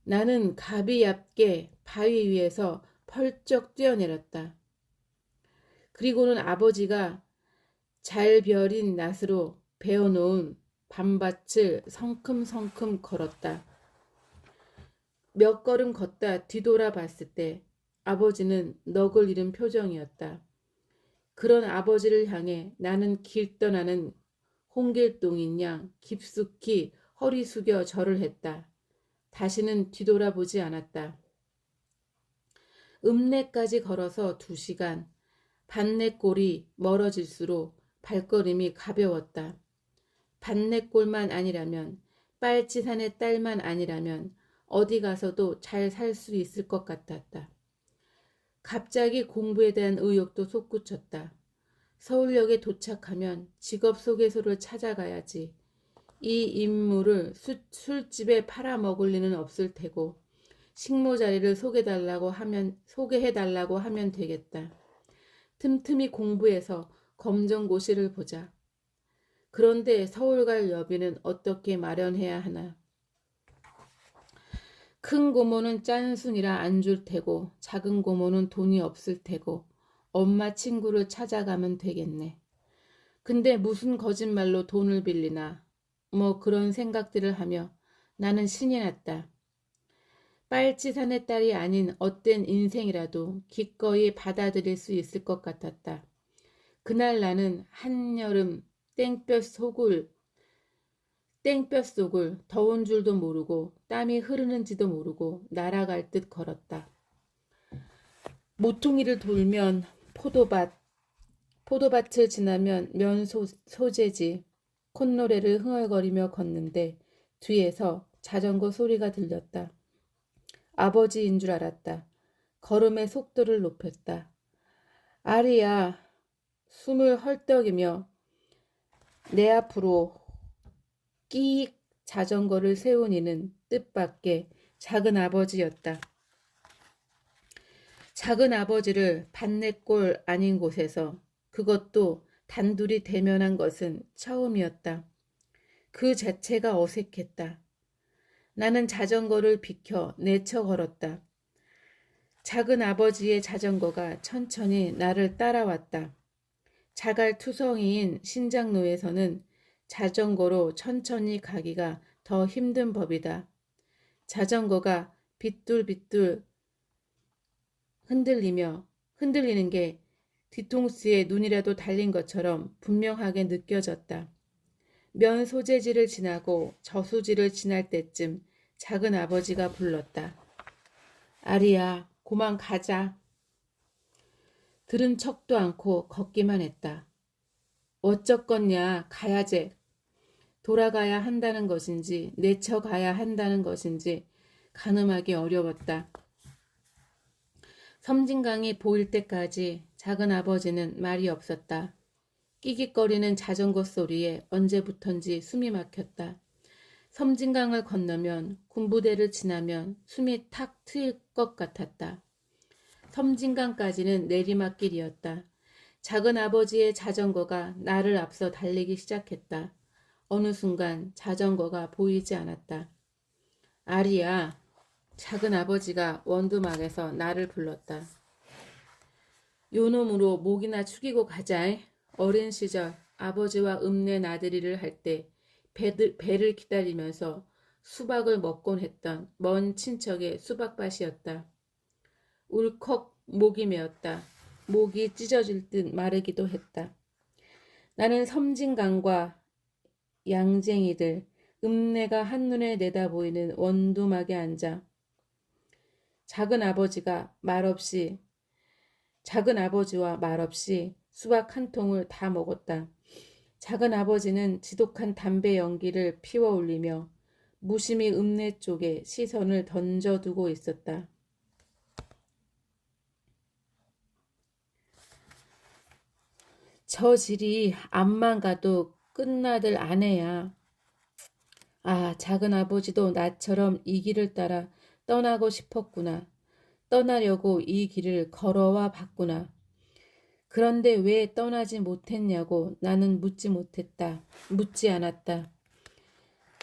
나는 갑이 얕게 바위 위에서 펄쩍 뛰어내렸다. 그리고는 아버지가 잘 벼린 낫으로 베어놓은 밤밭을 성큼성큼 걸었다. 몇 걸음 걷다 뒤돌아 봤을 때 아버지는 넋을 잃은 표정이었다. 그런 아버지를 향해 나는 길 떠나는 홍길동인 양 깊숙이 허리 숙여 절을 했다. 다시는 뒤돌아보지 않았다. 읍내까지 걸어서 2시간. 반내골이 멀어질수록 발걸음이 가벼웠다. 반내골만 아니라면, 빨치산의 딸만 아니라면 어디 가서도 잘 살 수 있을 것 같았다. 갑자기 공부에 대한 의욕도 솟구쳤다. 서울역에 도착하면 직업소개서를 찾아가야지. 이 인물을 술집에 팔아먹을 리는 없을 테고 식모자리를 소개해달라고 하면 되겠다. 틈틈이 공부해서 검정고시를 보자. 그런데 서울 갈 여비는 어떻게 마련해야 하나. 큰 고모는 짠순이라 안 줄 테고 작은 고모는 돈이 없을 테고 엄마 친구를 찾아가면 되겠네. 근데 무슨 거짓말로 돈을 빌리나 뭐 그런 생각들을 하며 나는 신이 났다. 빨치산의 딸이 아닌 헛된 인생이라도 기꺼이 받아들일 수 있을 것 같았다. 그날 나는 한여름 땡볕속을 더운 줄도 모르고 땀이 흐르는지도 모르고 날아갈 듯 걸었다. 모퉁이를 돌면 포도밭을 지나면 면 소재지. 콧노래를 흥얼거리며 걷는데 뒤에서 자전거 소리가 들렸다. 아버지인 줄 알았다. 걸음의 속도를 높였다. 아리야, 숨을 헐떡이며 내 앞으로 끼익 자전거를 세운 이는 뜻밖의 작은 아버지였다. 작은 아버지를 반내골 아닌 곳에서, 그것도 단둘이 대면한 것은 처음이었다. 그 자체가 어색했다. 나는 자전거를 비켜 내쳐 걸었다. 작은 아버지의 자전거가 천천히 나를 따라왔다. 자갈투성이인 신장로에서는 자전거로 천천히 가기가 더 힘든 법이다. 자전거가 빗둘빗둘 흔들리는 게 뒤통수에 눈이라도 달린 것처럼 분명하게 느껴졌다. 면 소재지를 지나고 저수지를 지날 때쯤 작은 아버지가 불렀다. 아리야, 고만 가자. 들은 척도 않고 걷기만 했다. 어쩌겠냐, 가야제. 돌아가야 한다는 것인지 내쳐가야 한다는 것인지 가늠하기 어려웠다. 섬진강이 보일 때까지 작은 아버지는 말이 없었다. 끼깃거리는 자전거 소리에 언제부턴지 숨이 막혔다. 섬진강을 건너면 군부대를 지나면 숨이 탁 트일 것 같았다. 섬진강까지는 내리막길이었다. 작은 아버지의 자전거가 나를 앞서 달리기 시작했다. 어느 순간 자전거가 보이지 않았다. 아리야, 작은 아버지가 원두막에서 나를 불렀다. 요놈으로 목이나 축이고 가자. 어린 시절 아버지와 읍내 나들이를 할 때 배를 기다리면서 수박을 먹곤 했던 먼 친척의 수박밭이었다. 울컥 목이 메었다. 목이 찢어질 듯 마르기도 했다. 나는 섬진강과 양쟁이들, 읍내가 한눈에 내다보이는 원두막에 앉아 작은 아버지와 말없이 수박 한 통을 다 먹었다. 작은 아버지는 지독한 담배 연기를 피워 올리며 무심히 읍내 쪽에 시선을 던져두고 있었다. 저 질이 암만 가도 끝나들 아내야. 아, 작은 아버지도 나처럼 이 길을 따라 떠나고 싶었구나. 떠나려고 이 길을 걸어와 봤구나. 그런데 왜 떠나지 못했냐고 나는 묻지 않았다.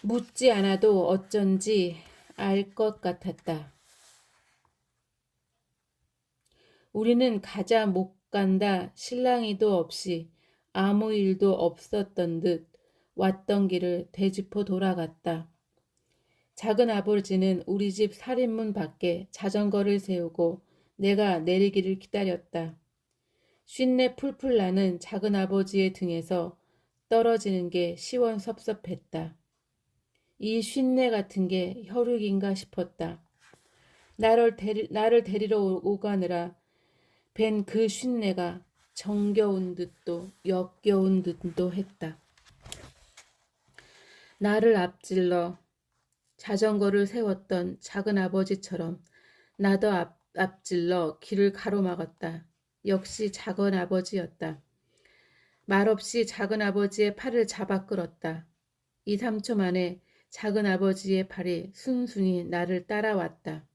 묻지 않아도 어쩐지 알 것 같았다. 우리는 가자 못 간다 실랑이도 없이 아무 일도 없었던 듯 왔던 길을 되짚어 돌아갔다. 작은 아버지는 우리 집 살인문 밖에 자전거를 세우고 내가 내리기를 기다렸다. 쉰내 풀풀 나는 작은 아버지의 등에서 떨어지는 게 시원섭섭했다. 이 쉰내 같은 게 혈육인가 싶었다. 나를 데리러 오가느라 벤 그 쉰내가 정겨운 듯도 역겨운 듯도 했다. 나를 앞질러 자전거를 세웠던 작은 아버지처럼 나도 앞질러 길을 가로막았다. 역시 작은 아버지였다. 말없이 작은 아버지의 팔을 잡아 끌었다. 2, 3초 만에 작은 아버지의 팔이 순순히 나를 따라왔다.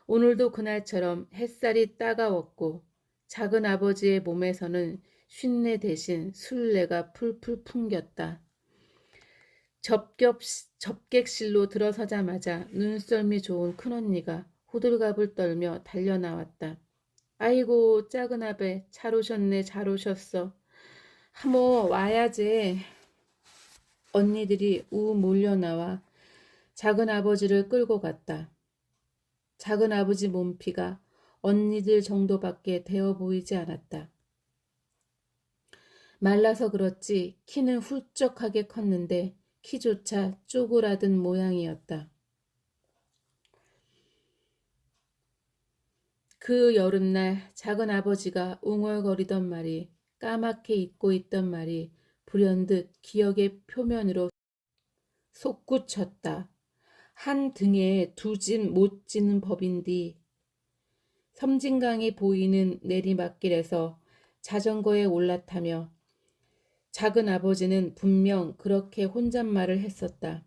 오늘도 그날처럼 햇살이 따가웠고 작은 아버지의 몸에서는 쉰내 대신 술내가 풀풀 풍겼다. 접객실로 들어서자마자 눈썰미 좋은 큰언니가 호들갑을 떨며 달려나왔다. 아이고 작은 아베 잘 오셨네 잘 오셨어. 하모 와야지. 언니들이 우 몰려나와 작은 아버지를 끌고 갔다. 작은 아버지 몸피가 언니들 정도밖에 되어 보이지 않았다. 말라서 그렇지 키는 훌쩍하게 컸는데 키조차 쪼그라든 모양이었다. 그 여름날 작은 아버지가 웅얼거리던 말이 까맣게 잊고 있던 말이 불현듯 기억의 표면으로 솟구쳤다. 한 등에 두 짐 못 지는 법인디. 섬진강이 보이는 내리막길에서 자전거에 올라타며 작은 아버지는 분명 그렇게 혼잣말을 했었다.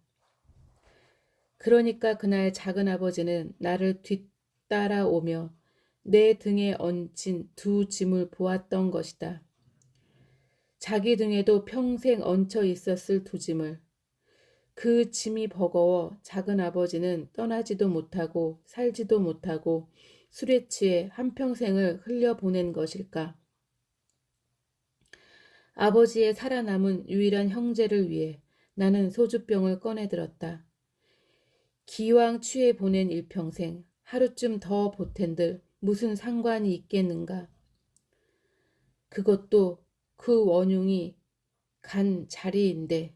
그러니까 그날 작은 아버지는 나를 뒤따라오며 내 등에 얹힌 두 짐을 보았던 것이다. 자기 등에도 평생 얹혀 있었을 두 짐을. 그 짐이 버거워 작은 아버지는 떠나지도 못하고 살지도 못하고 술에 취해 한평생을 흘려보낸 것일까. 아버지의 살아남은 유일한 형제를 위해 나는 소주병을 꺼내들었다. 기왕 취해 보낸 일평생 하루쯤 더 보탠들 무슨 상관이 있겠는가. 그것도 그 원흉이 간 자리인데